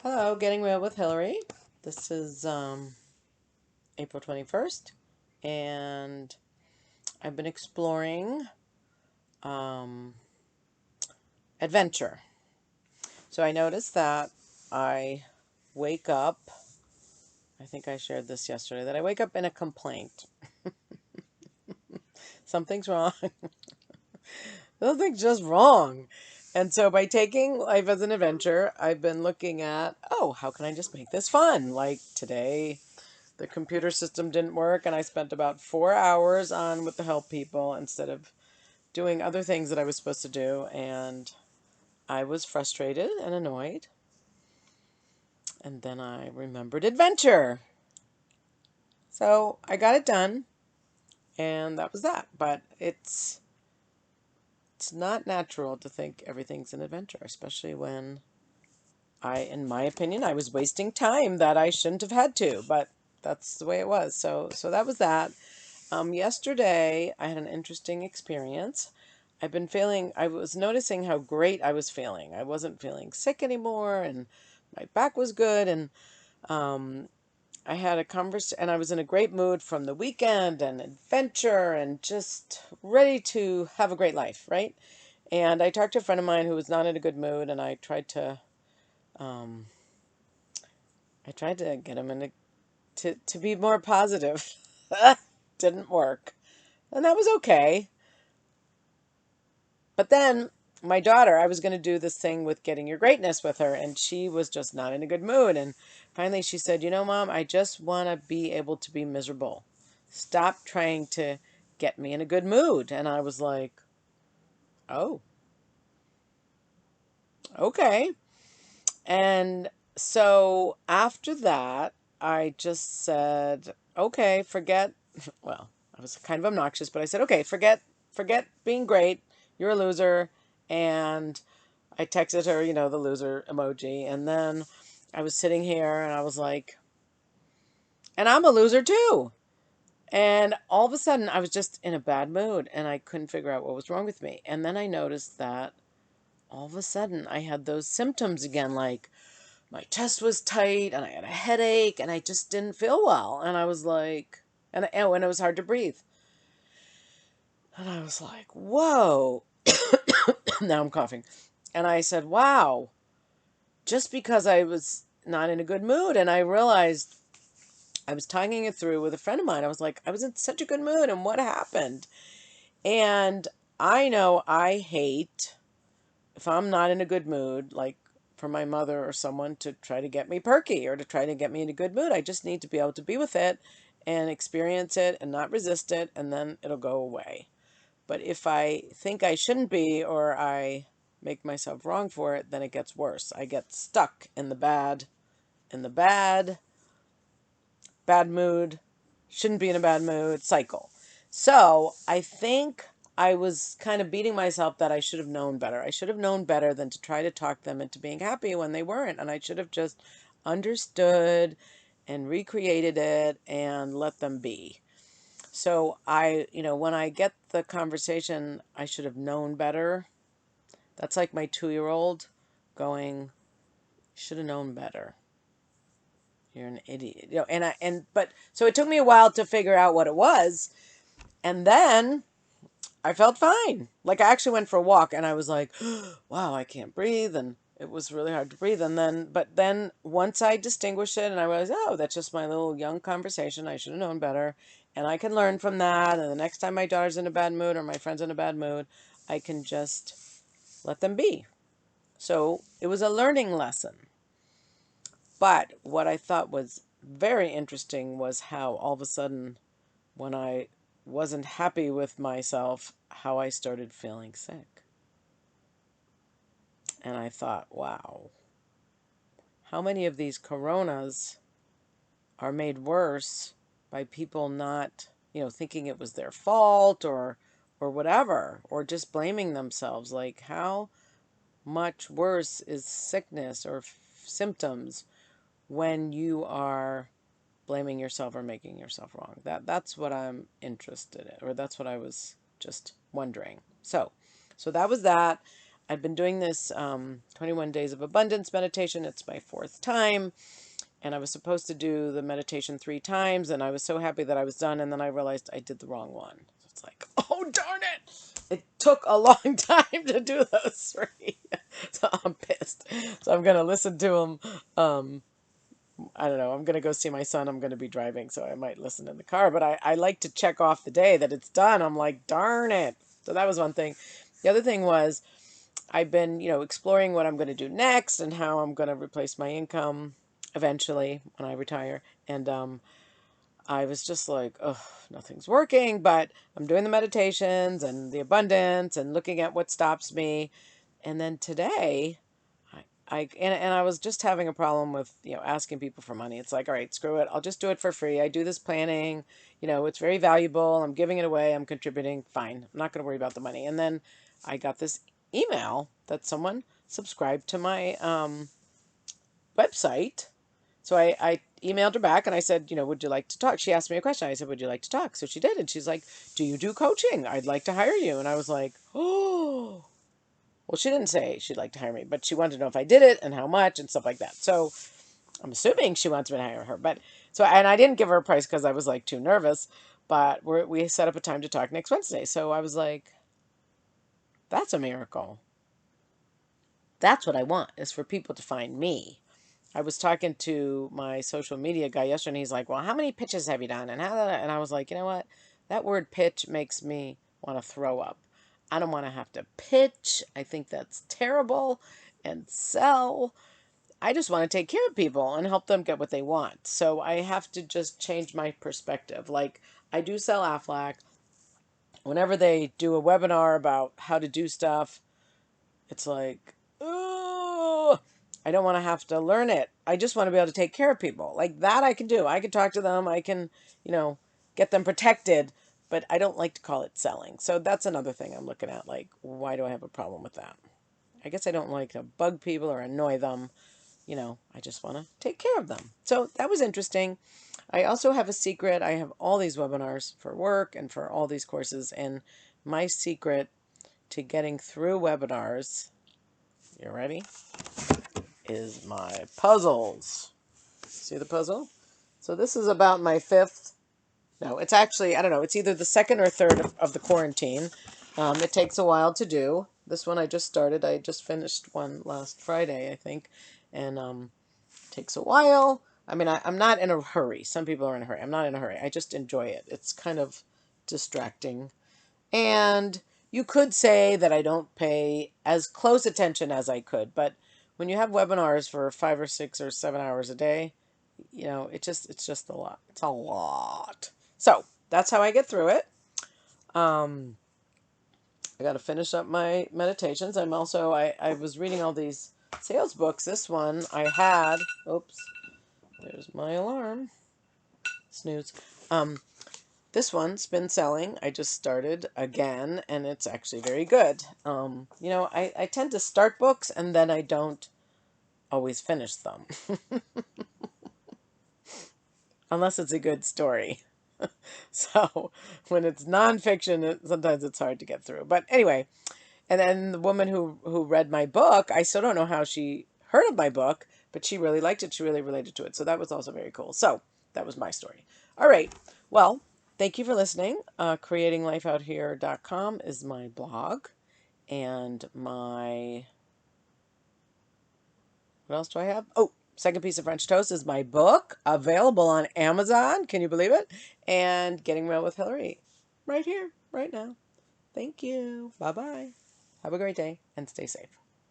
Hello, Getting Real with Hillary. This is April 21st, and I've been exploring um, adventure. So I noticed that I wake up, I think I shared this yesterday, that I wake up in a complaint. Something's wrong. Something's just wrong. And so by taking life as an adventure, I've been looking at, oh, how can I just make this fun? Like today, the computer system didn't work, and I spent about 4 hours on with the help people instead of doing other things that I was supposed to do, and I was frustrated and annoyed. And then I remembered adventure. So I got it done, and that was that. But it's not natural to think everything's an adventure, especially when in my opinion, I was wasting time that I shouldn't have had to, but that's the way it was. So that was that. Yesterday, I had an interesting experience. I was noticing how great I was feeling. I wasn't feeling sick anymore, and my back was good, and um, I had a conversation, and I was in a great mood from the weekend and adventure and just ready to have a great life, right? And I talked to a friend of mine who was not in a good mood, and um, I tried to get him to be more positive. Didn't work. And that was okay. But then my daughter, I was going to do this thing with getting your greatness with her, and she was just not in a good mood. And finally she said, Mom, I just want to be able to be miserable. Stop trying to get me in a good mood. And I was like, oh, okay. And so after that, I just said, okay, forget, well, I was kind of obnoxious, but I said, okay, forget being great. You're a loser. And I texted her, the loser emoji. And then I was sitting here and I was like, and I'm a loser too. And all of a sudden, I was just in a bad mood and I couldn't figure out what was wrong with me. And then I noticed that all of a sudden I had those symptoms again, like my chest was tight and I had a headache and I just didn't feel well. And I was like, and it was hard to breathe. And I was like, whoa. Now I'm coughing. And I said, wow, just because I was not in a good mood. And I realized I was talking it through with a friend of mine. I was like, I was in such a good mood, and what happened? And I know I hate if I'm not in a good mood, like for my mother or someone to try to get me perky or to try to get me in a good mood. I just need to be able to be with it and experience it and not resist it, and then it'll go away. But if I think I shouldn't be or I make myself wrong for it, then it gets worse. I get stuck in the bad mood, shouldn't be in a bad mood cycle. So I think I was kind of beating myself that I should have known better. I should have known better than to try to talk them into being happy when they weren't. And I should have just understood and recreated it and let them be. So when I get the conversation, I should have known better. That's like my 2-year-old going, should have known better. You're an idiot. But so it took me a while to figure out what it was. And then I felt fine. Like I actually went for a walk and I was like, wow, I can't breathe. And it was really hard to breathe. But then once I distinguished it and I realized, oh, that's just my little young conversation. I should have known better. And I can learn from that. And the next time my daughter's in a bad mood or my friend's in a bad mood, I can just let them be. So it was a learning lesson. But what I thought was very interesting was how all of a sudden, when I wasn't happy with myself, how I started feeling sick. And I thought, wow, how many of these coronas are made worse by people not, thinking it was their fault or whatever, or just blaming themselves. Like how much worse is sickness or symptoms when you are blaming yourself or making yourself wrong. That's what I'm interested in, or that's what I was just wondering. So that was that. I've been doing this 21 Days of Abundance meditation. It's my fourth time. And I was supposed to do the meditation 3 times. And I was so happy that I was done. And then I realized I did the wrong one. So it's like, oh, darn it. It took a long time to do those 3. So I'm pissed. So I'm going to listen to them. I don't know. I'm going to go see my son. I'm going to be driving, so I might listen in the car. But I like to check off the day that it's done. I'm like, darn it. So that was one thing. The other thing was I've been, exploring what I'm going to do next and how I'm going to replace my income eventually when I retire. And I was just like, oh, nothing's working. But I'm doing the meditations and the abundance and looking at what stops me. And then today, and I was just having a problem with asking people for money. It's like, all right, screw it. I'll just do it for free. I do this planning. It's very valuable. I'm giving it away. I'm contributing. Fine. I'm not going to worry about the money. And then I got this email that someone subscribed to my website. So I emailed her back and I said, would you like to talk? She asked me a question. I said, would you like to talk? So she did. And she's like, do you do coaching? I'd like to hire you. And I was like, oh. Well, she didn't say she'd like to hire me, but she wanted to know if I did it and how much and stuff like that. So I'm assuming she wants me to hire her. And I didn't give her a price because I was like too nervous. But we set up a time to talk next Wednesday. So I was like, that's a miracle. That's what I want, is for people to find me. I was talking to my social media guy yesterday, and he's like, well, how many pitches have you done? And I was like, you know what? That word pitch makes me want to throw up. I don't want to have to pitch. I think that's terrible. And sell. I just want to take care of people and help them get what they want. So I have to just change my perspective. Like, I do sell Aflac. Whenever they do a webinar about how to do stuff, it's like, oh, I don't want to have to learn it. I just want to be able to take care of people. Like that I can do. I can talk to them. I can, get them protected, but I don't like to call it selling. So that's another thing I'm looking at. Like, why do I have a problem with that? I guess I don't like to bug people or annoy them. I just want to take care of them. So that was interesting. I also have a secret. I have all these webinars for work and for all these courses. And my secret to getting through webinars, you ready, is my puzzles. See the puzzle? So this is about my 5th. No, it's actually, I don't know, it's either the 2nd or 3rd of the quarantine. It takes a while to do. This one I just started. I just finished one last Friday, I think. And it takes a while. I mean, I'm not in a hurry. Some people are in a hurry. I'm not in a hurry. I just enjoy it. It's kind of distracting. And you could say that I don't pay as close attention as I could, but when you have webinars for 5 or 6 or 7 hours a day, it's just a lot. It's a lot. So that's how I get through it. I got to finish up my meditations. I was reading all these sales books. This one I had, oops, there's my alarm. Snooze. This one's been selling. I just started again, and it's actually very good. I tend to start books, and then I don't always finish them. Unless it's a good story. So when it's nonfiction, sometimes it's hard to get through. But anyway, and then the woman who read my book, I still don't know how she heard of my book, but she really liked it. She really related to it. So that was also very cool. So that was my story. All right. Well, thank you for listening. CreatingLifeOutHere.com is my blog. And what else do I have? Oh, Second Piece of French Toast is my book, available on Amazon. Can you believe it? And Getting Real with Hillary, right here, right now. Thank you. Bye-bye. Have a great day and stay safe.